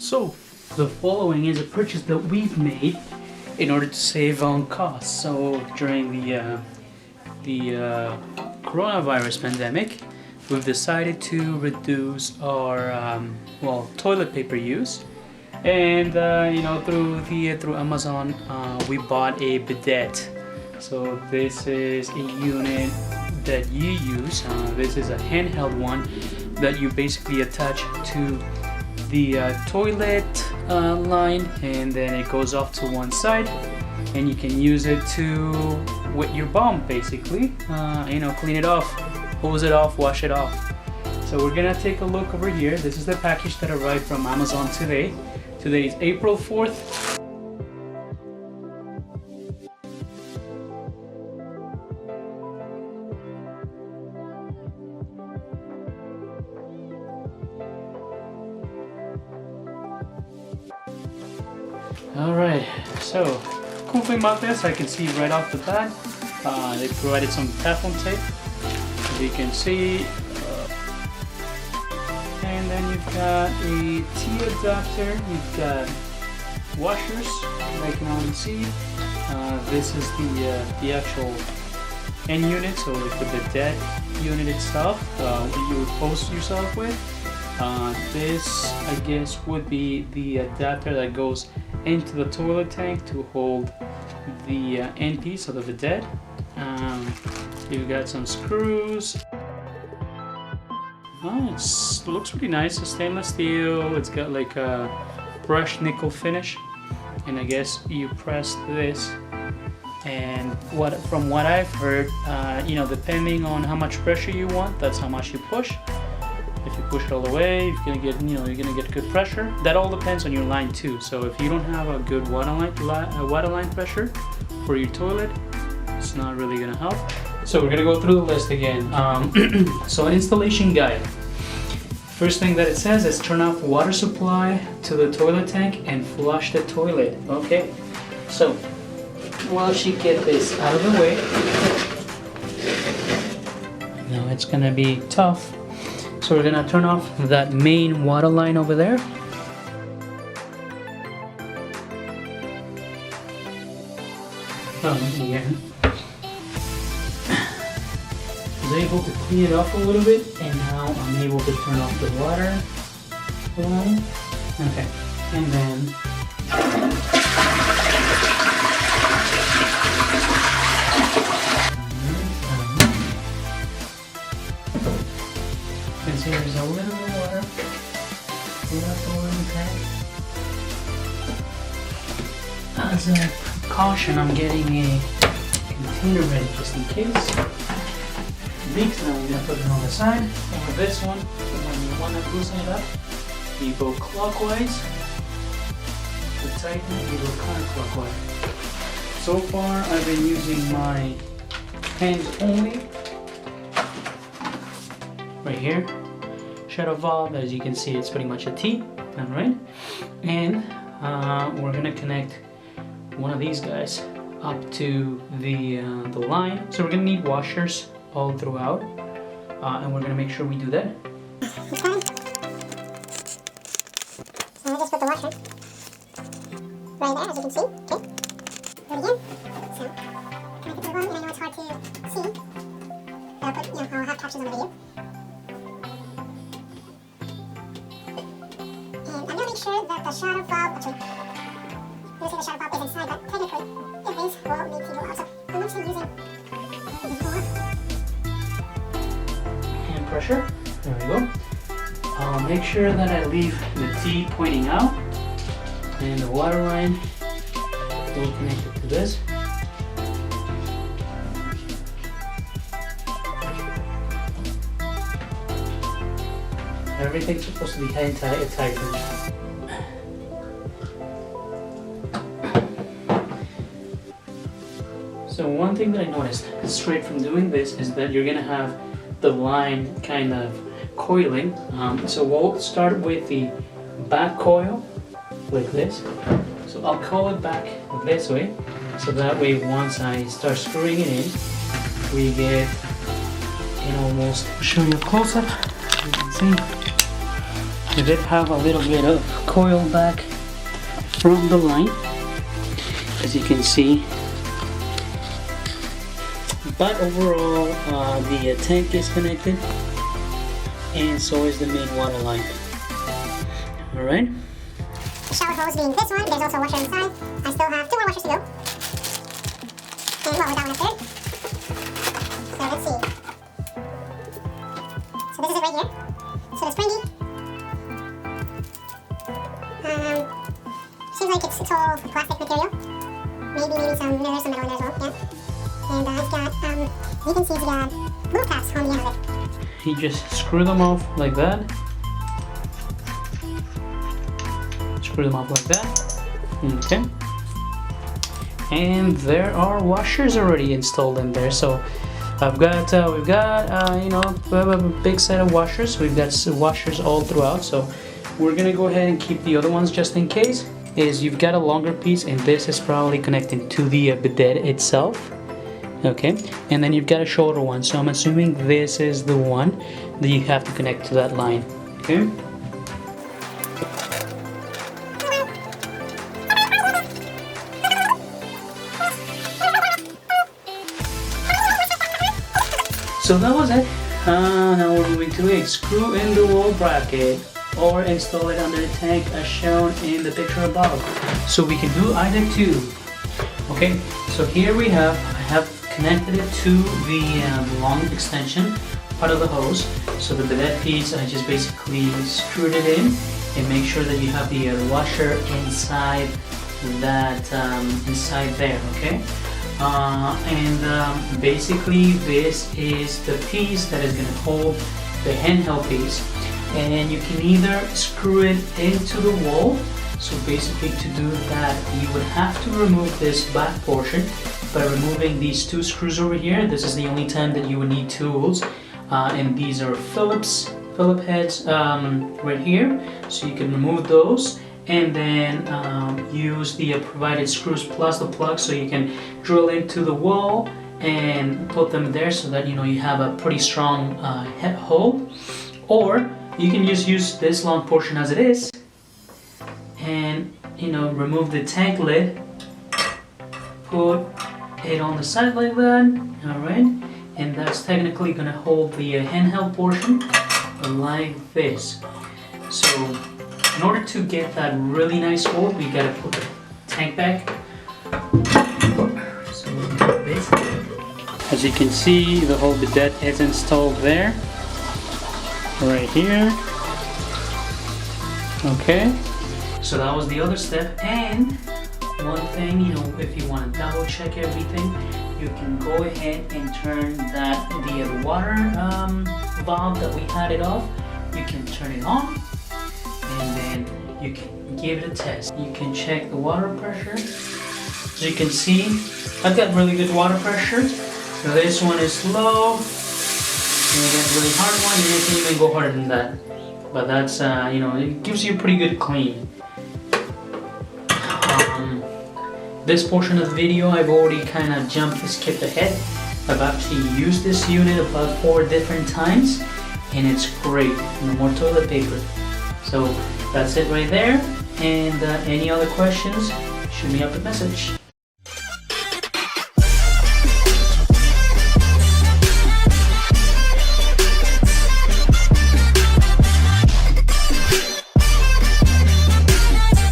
So, the following is a purchase that we've made in order to save on costs. So, during the coronavirus pandemic, we've decided to reduce our toilet paper use, and through Amazon, we bought a bidet. So this is a unit that you use. This is a handheld one that you basically attach to the toilet line, and then it goes off to one side, and you can use it to wet your bum, basically. Clean it off, hose it off, wash it off. So we're gonna take a look over here. This is the package that arrived from Amazon today. Today is April 4th. Alright, so cool thing about this, I can see right off the bat, they provided some Teflon tape, as you can see, and then you've got a T adapter, you've got washers, like you can see. This is the actual end unit, so like the bidet unit itself, what you would hose yourself with. This, I guess, would be the adapter that goes into the toilet tank to hold the end piece of the bidet. You've got some screws. It looks pretty nice. It's stainless steel. It's got like a brushed nickel finish, and I guess you press this. And from what I've heard, depending on how much pressure you want, that's how much you push. If you push it all the way, you're gonna get good pressure. That all depends on your line too. So if you don't have a good water line pressure for your toilet, it's not really gonna help. So we're gonna go through the list again. So installation guide. First thing that it says is turn off water supply to the toilet tank and flush the toilet. Okay. So while she gets this out of the way, now it's gonna be tough. So we're gonna turn off that main water line over there. Again. I was able to clean it up a little bit, and now I'm able to turn off the water line. Okay, and then see there's a little bit of water left over in the tank. As a precaution, I'm getting a container ready just in case. Leaks, now I'm going to put it on the side. And with this one, when you want to loosen it up, you go clockwise. To tighten it, you go counterclockwise. So far, I've been using my hands only. Right here. Shadow valve, as you can see, it's pretty much a T, alright? And we're gonna connect one of these guys up to the line. So we're gonna need washers all throughout, and we're gonna make sure we do that. So I just put the washer right there, as you can see. Okay. Do it again. So connect it to the one, and I know it's hard to see, but I'll have captions on the video. Sure that the shadow valve, actually, the shadow valve is inside, but technically it is will need to go out. So I'm actually using hand pressure. There we go. I'll make sure that I leave the T pointing out, and the water line will connect it to this. Everything's supposed to be hand tightened. So one thing that I noticed straight from doing this is that you're gonna have the line kind of coiling. So we'll start with the back coil like this. So I'll coil it back this way, so that way once I start screwing it in, we get an almost, I'll show you a close up. You can see We did have a little bit of coil back from the line, as you can see. But overall, the tank is connected, and so is the main water line. Alright. The shower hose being this one, there's also a washer inside. I still have 2 more washers to go. And well, that one a third. So let's see. So this is it right here. So the springy. Seems like it's all plastic material. Maybe there's some metal in there as well, yeah. And it's got, you can see it's got blue caps on the end of it. You just screw them off like that. Screw them off like that. Okay. And there are washers already installed in there. So we've got you know, a big set of washers. We've got washers all throughout. So we're gonna go ahead and keep the other ones just in case. You've got a longer piece, and this is probably connected to the bidet itself. Okay, and then you've got a shorter one. So I'm assuming this is the one that you have to connect to that line. Okay. So that was it. Now we're moving to it. Screw in the wall bracket or install it under the tank as shown in the picture above. So we can do either two. Okay, so here I have connected it to the long extension part of the hose. So the bidet piece, I just basically screwed it in and make sure that you have the washer inside that inside there. Okay. Basically this is the piece that is going to hold the handheld piece, and you can either screw it into the wall. So basically to do that you would have to remove this back portion by removing these 2 screws over here. This is the only time that you would need tools, and these are Phillip heads right here, so you can remove those. And then use the provided screws plus the plug, so you can drill into the wall and put them there so that you know you have a pretty strong head hole. Or you can just use this long portion as it is and you know remove the tank lid, put it on the side like that. Alright, and that's technically gonna hold the handheld portion like this. So in order to get that really nice hold, we gotta put the tank back. So like this. As you can see, the whole bidet is installed there, right here. Okay, so that was the other step. And one thing, you know, if you want to double check everything, you can go ahead and turn the water valve that we had it off. You can turn it on, and then you can give it a test. You can check the water pressure. As you can see, I've got really good water pressure. So this one is low, and you get a really hard one, and you can even go harder than that. But that's, you know, it gives you a pretty good clean. This portion of the video, I've already kind of skipped ahead. I've actually used this unit about 4 different times, and it's great. No more toilet paper. So that's it right there. And any other questions, shoot me up a message.